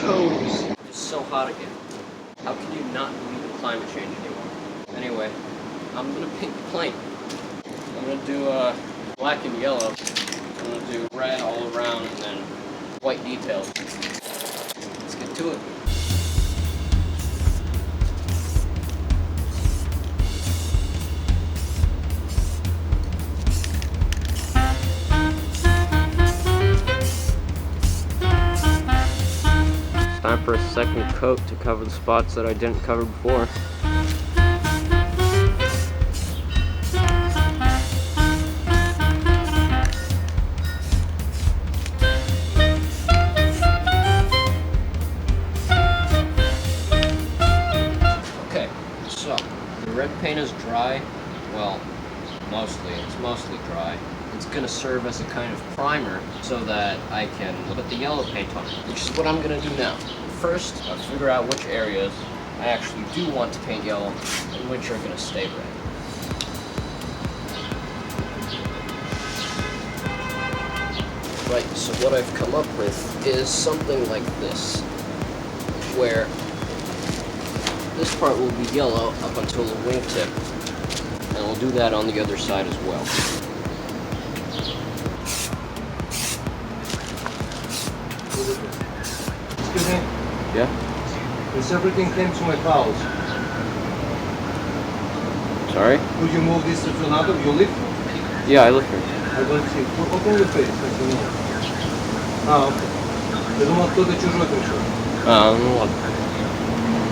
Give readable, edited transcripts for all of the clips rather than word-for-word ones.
toes. It's so hot again. How can you not believe in climate change anymore? Anyway, I'm gonna paint the plane. I'm gonna do black and yellow. I'm gonna do red all around and then white details. Let's get to it. Time for a second coat to cover the spots that I didn't cover before. Okay, so the red paint is dry. Well, it's mostly dry. It's going to serve as a kind of primer so that I can put the yellow paint on it, which is what I'm going to do now. First, I'll figure out which areas I actually do want to paint yellow and which are going to stay red. Right, so what I've come up with is something like this, where this part will be yellow up until the wingtip, and we'll do that on the other side as well. Excuse me? Yeah? Yes, everything came to my house. Sorry? Could you move this to another? You live? Yeah, I live here. I don't see. Open your face. Okay. Я думал, кто-то чужой пришел. Ну ладно.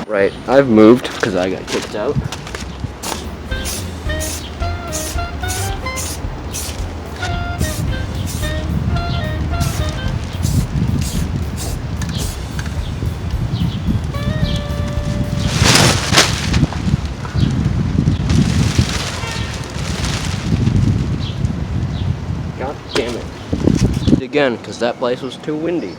Right, I've moved because I got kicked out. God damn it. Again, because that place was too windy.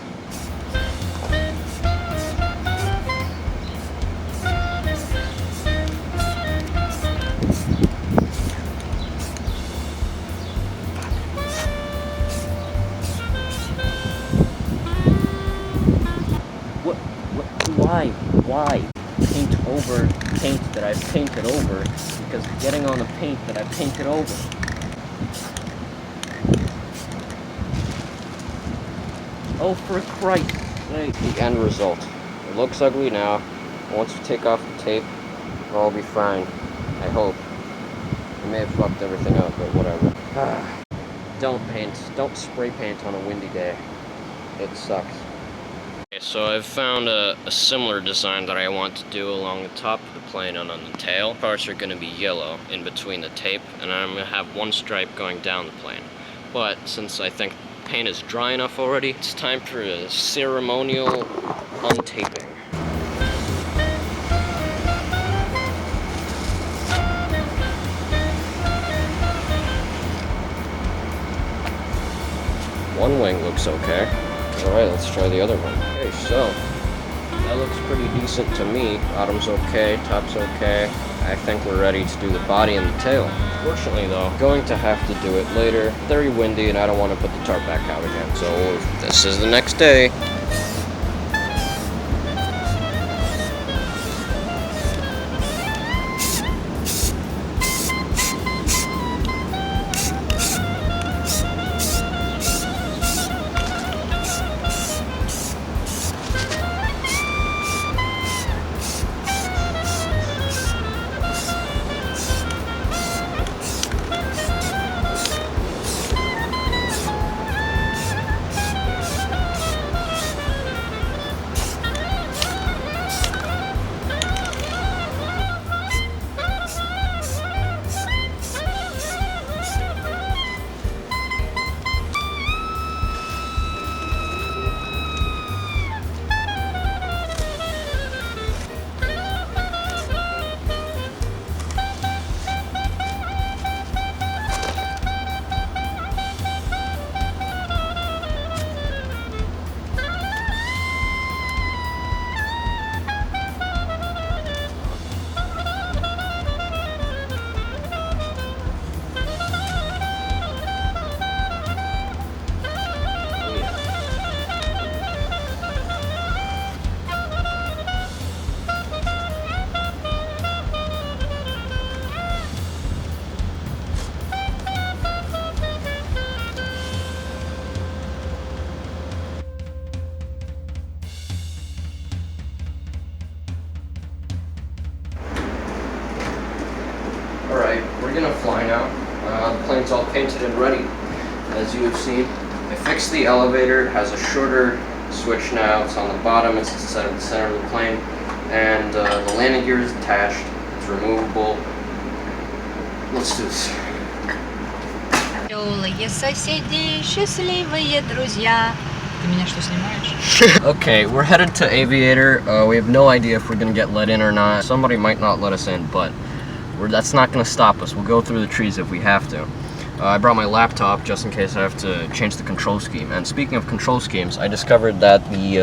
Why paint over paint that I've painted over? Because getting on the paint that I painted over. Oh, for Christ's sake. The end result. It looks ugly now. Once you take off the tape, it'll all be fine. I hope. I may have fucked everything up, but whatever. Don't spray paint on a windy day. It sucks. Okay, so I've found a similar design that I want to do along the top of the plane and on the tail. Parts are going to be yellow in between the tape, and I'm going to have one stripe going down the plane. But since I think paint is dry enough already, it's time for a ceremonial untaping. One wing looks okay. Alright, let's try the other one. Okay, so that looks pretty decent to me. Bottom's okay, top's okay. I think we're ready to do the body and the tail. Fortunately though, I'm going to have to do it later. Very windy and I don't want to put the tarp back out again. So this is the next day. fly now. The plane's all painted and ready, as you have seen. I fixed the elevator. It has a shorter switch now. It's on the bottom. It's instead of the center of the plane. And the landing gear is attached. It's removable. Let's do this. Веселые соседи, счастливые друзья. Ты меня что, снимаешь? Okay, we're headed to Aviator. We have no idea if we're gonna get let in or not. Somebody might not let us in, but that's not gonna stop us. We'll go through the trees if we have to. I brought my laptop just in case I have to change the control scheme. And speaking of control schemes, I discovered that the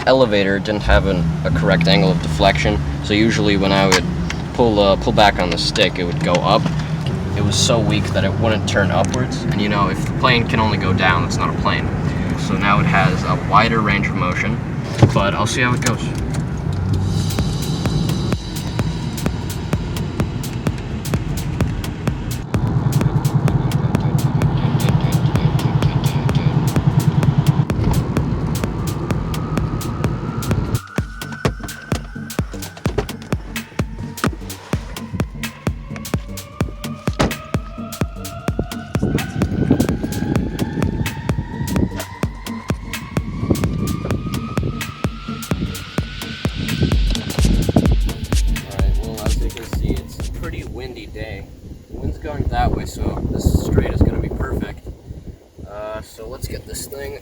elevator didn't have a correct angle of deflection. So usually when I would pull back on the stick, it would go up. It was so weak that it wouldn't turn upwards. And you know, if the plane can only go down, it's not a plane. So now it has a wider range of motion, but I'll see how it goes. Windy day. The wind's going that way, so this straight is going to be perfect. So let's get this thing